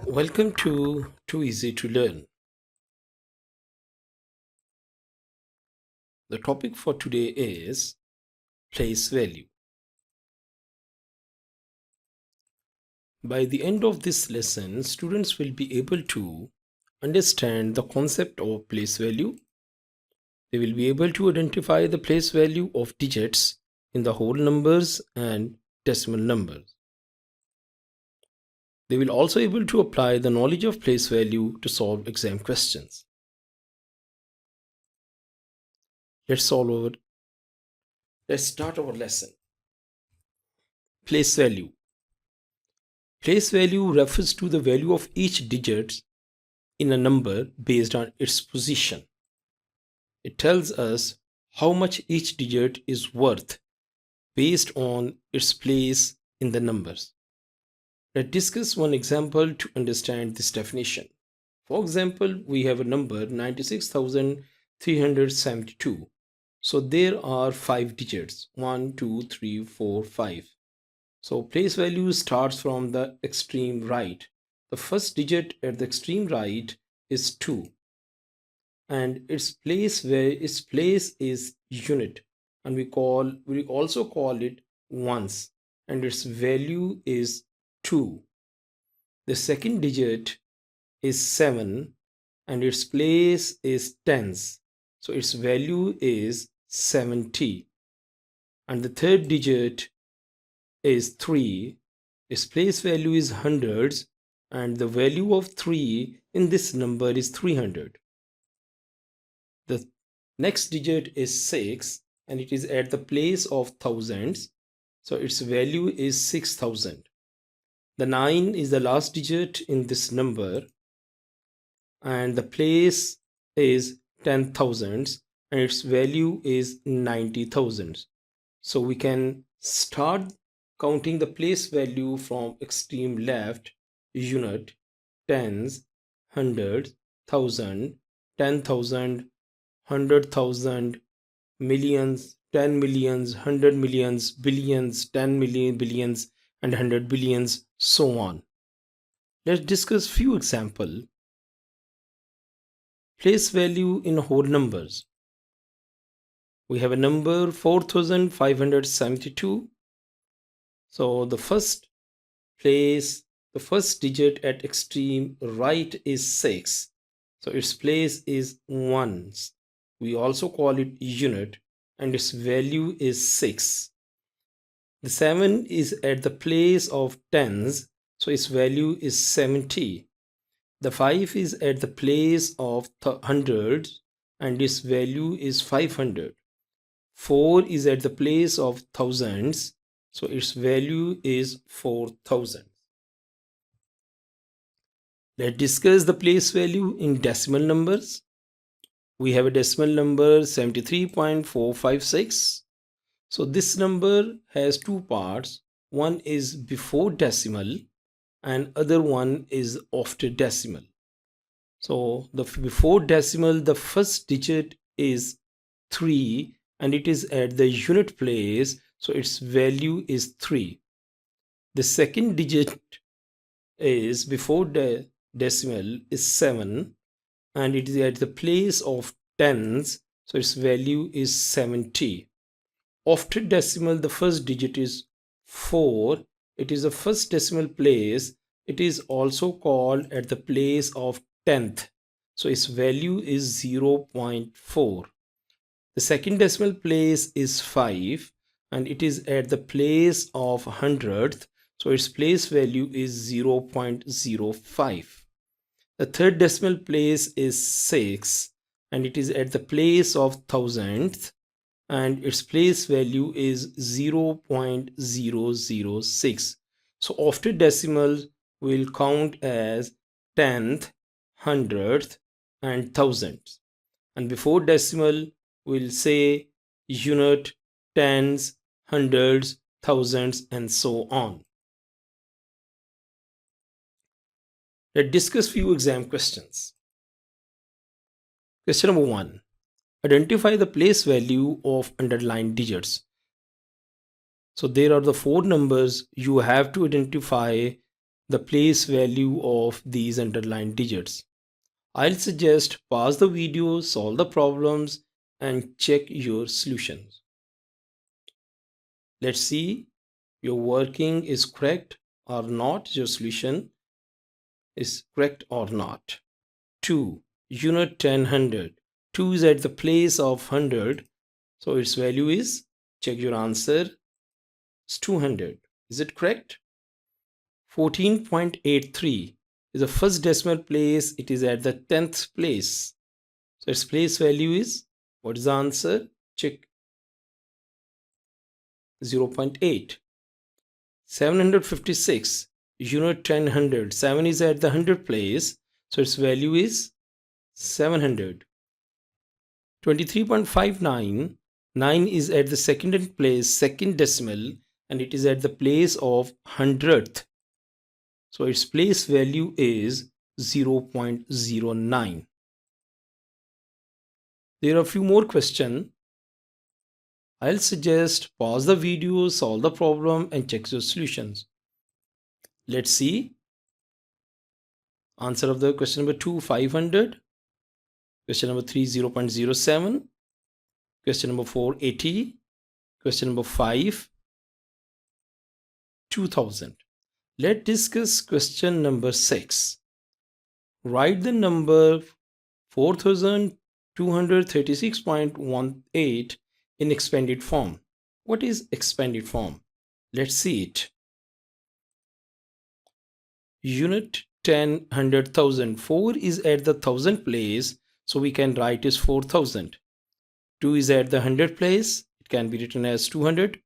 Welcome to Too Easy to Learn. The topic for today is place value. By the end of this lesson, students will be able to understand the concept of place value. They will be able to identify the place value of digits in the whole numbers and decimal numbers. They will also able to apply the knowledge of place value to solve exam questions. Let's start our lesson. Place value. Place value refers to the value of each digit in a number based on its position. It tells us how much each digit is worth based on its place in the numbers. Let's discuss one example to understand this definition. For example, we have a number 96,372. So there are 5 digits 1, 2, 3, 4, 5. So place value starts from the extreme right. The first digit at the extreme right is 2, and its place is unit, and we also call it ones, and its value is 2. The second digit is 7, and its place is tens, so its value is 70. And the third digit is 3. Its place value is hundreds, and the value of 3 in this number is 300. The next digit is 6, and it is at the place of thousands, so its value is 6000. The 9 is the last digit in this number, and the place is 10,000, and its value is 90,000. So we can start counting the place value from extreme left: unit, tens, hundreds, thousand, 10,000, 100,000, millions, 10 millions, 100 millions, billions, 10 million, billions, and 100 billions, so on. Let's discuss few examples. Place value in whole numbers. We have a number 4,572. So the first digit at extreme right is 6. So its place is ones. We also call it unit, and its value is 6. The 7 is at the place of tens, so its value is 70. The 5 is at the place of hundreds, and its value is 500. 4 is at the place of thousands, so its value is 4000. Let's discuss the place value in decimal numbers. We have a decimal number 73.456. So this number has two parts. One is before decimal and other one is after decimal. So the before decimal, the first digit is 3, and it is at the unit place, so its value is 3. The second digit is before the decimal is 7, and it is at the place of tens, so its value is 70. After decimal, the first digit is 4. It is the first decimal place. It is also called at the place of tenth, so its value is 0.4. The second decimal place is 5, and it is at the place of hundredth, so its place value is 0.05. The third decimal place is 6, and it is at the place of thousandth, and its place value is 0.006. So after decimal, we'll count as tenth, hundredth, and thousandth. And before decimal, we'll say unit, tens, hundreds, thousands, and so on. Let's discuss few exam questions. Question number 1. Identify the place value of underlined digits. So there are the 4 numbers. You have to identify the place value of these underlined digits. I'll suggest pause the video, solve the problems, and check your solutions. Let's see your working is correct or not, your solution is correct or not. 2. Unit 10 100. 2 is at the place of 100, so its value is, check your answer, is 200. Is it correct? 14.83 is the first decimal place, it is at the 10th place. So its place value is, what is the answer? Check. 0.8. 756, unit 10 100. 7 is at the 100th place, so its value is 700. 23.59, 9 is at the second place, second decimal, and it is at the place of 100th. So its place value is 0.09. There are a few more questions. I'll suggest pause the video, solve the problem, and check your solutions. Let's see. Answer of the question number 2, 500. Question number 3, 0.07. Question number 4, 80. Question number 5, 2000. Let's discuss question number 6. Write the number 4236.18 in expanded form. What is expanded form? Let's see it. Unit 10 100,000. 4 is at the 1000 place, so we can write as 4000. 2 is at the 100 place, it can be written as 200.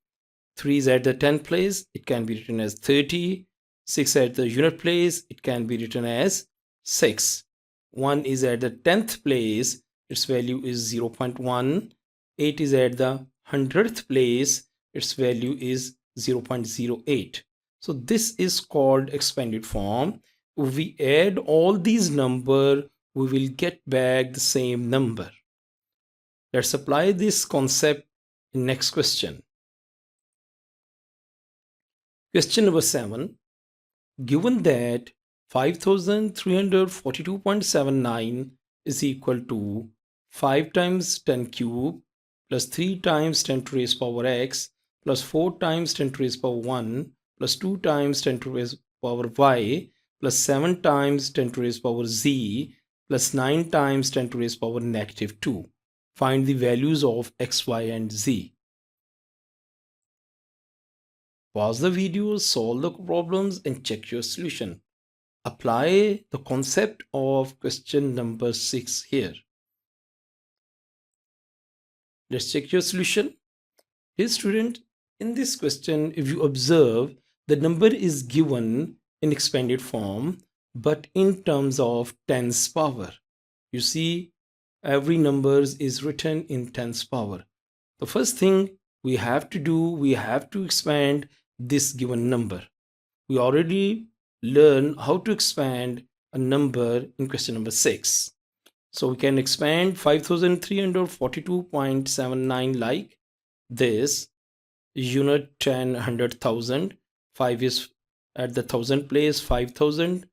3 is at the 10th place, it can be written as 30. 6 at the unit place, it can be written as 6. 1 is at the 10th place, its value is 0.1. 8 is at the 100th place, its value is 0.08. So this is called expanded form. If we add all these numbers, we will get back the same number. Let's apply this concept in next question. Question number 7. Given that 5342.79 is equal to 5 times 10 cube plus 3 times 10 to raise power x plus 4 times 10 to raise power 1 plus 2 times 10 to raise power y plus 7 times 10 to raise power z plus 9 times 10 to raise power negative 2. Find the values of x, y, and z. Pause the video, solve the problems, and check your solution. Apply the concept of question number 6 here. Let's check your solution. Here, student, in this question, if you observe, the number is given in expanded form, but in terms of tens power. You see, every number is written in tens power. The first thing we have to do, we have to expand this given number. We already learn how to expand a number in question number 6. So we can expand 5342.79 like this. Unit 10 100,000. 5 is at the 1000 place, 5000.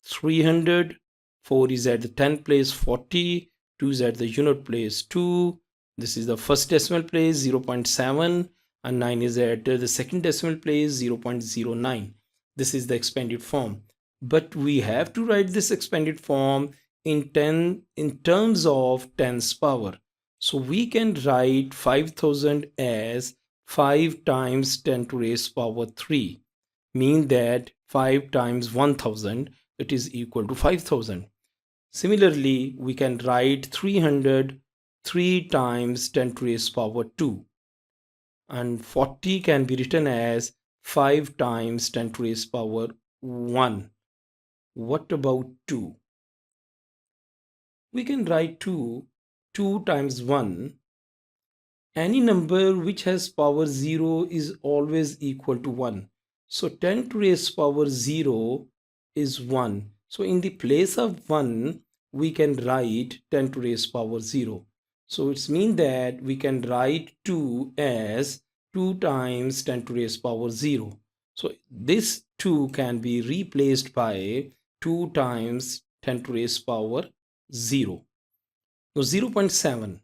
300. 4 is at the 10 place, 40. 2 is at the unit place, 2. This is the first decimal place, 0.7. And 9 is at the second decimal place, 0.09. This is the expanded form, but we have to write this expanded form in terms of tens power. So we can write 5000 as 5 times 10 to raise power 3, mean that 5 times 1000, it is equal to 5000. Similarly, we can write 300 3 times 10 to raise power 2, and 40 can be written as 5 times 10 to raise power 1. What about 2? We can write 2 times 1. Any number which has power 0 is always equal to 1. So 10 to raise power 0 is 1. So in the place of 1, we can write 10 to raise power 0. So it's mean that we can write 2 as 2 times 10 to raise power 0. So this 2 can be replaced by 2 times 10 to raise power 0. Now 0.7.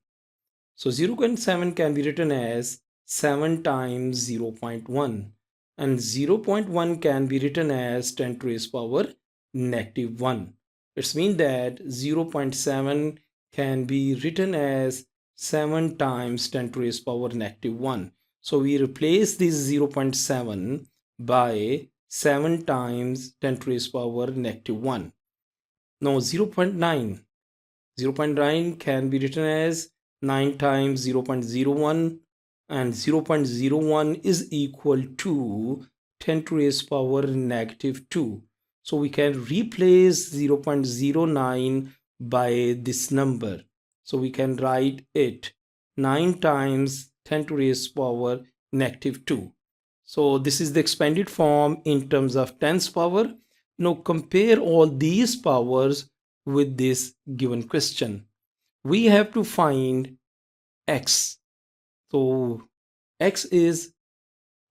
So 0.7 can be written as 7 times 0.1, and 0.1 can be written as 10 to raise power negative 1. It means that 0.7 can be written as 7 times 10 to raise power negative 1. So we replace this 0.7 by 7 times 10 to raise power negative 1. Now 0.9. 0.9 can be written as 9 times 0.01, and 0.01 is equal to 10 to raise power negative 2. So we can replace 0.09 by this number. So we can write it 9 times 10 to raise power negative 2. So this is the expanded form in terms of tens power. Now compare all these powers with this given question. We have to find x. So x is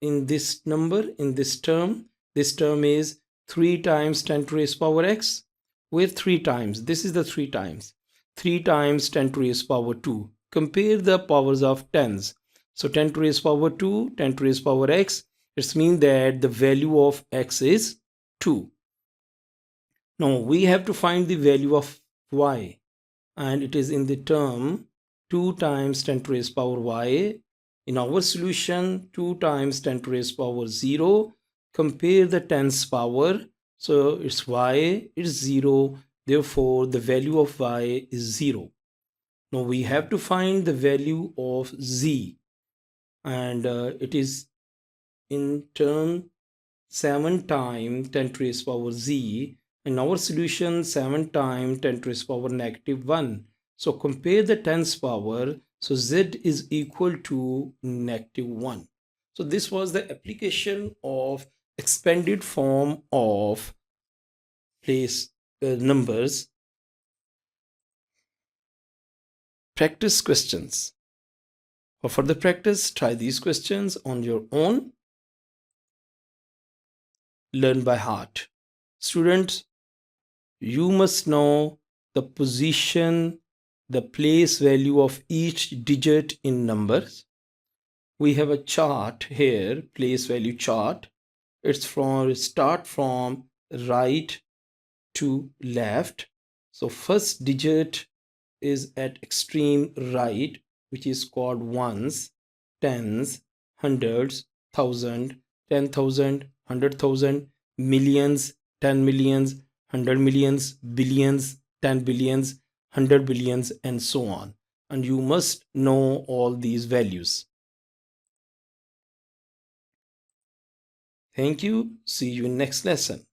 in this number, in this term. This term is 3 times 10 to raise power x, where 3 times, this is the 3 times. 3 times 10 to raise power 2. Compare the powers of tens. So 10 to raise power 2, 10 to raise power x. It means that the value of x is 2. Now we have to find the value of y, and it is in the term 2 times 10 to raise power y. In our solution, 2 times 10 to raise power 0. Compare the tens power. So it's y is 0. Therefore, the value of y is 0. Now we have to find the value of z, and it is in term 7 times 10 to raise power z. In our solution, 7 times 10 to raise power negative 1. So compare the tens power. So z is equal to negative 1. So this was the application of expanded form of place numbers. Practice questions. For further practice, try these questions on your own. Learn by heart. Students, you must know the position, the place value of each digit in numbers. We have a chart here, place value chart. It's start from right to left. So first digit is at extreme right, which is called ones, tens, hundreds, thousand, 10,000, 100,000, millions, 10 millions, 100 millions, billions, 10 billions, 100 billions, and so on. And you must know all these values. Thank you. See you in next lesson.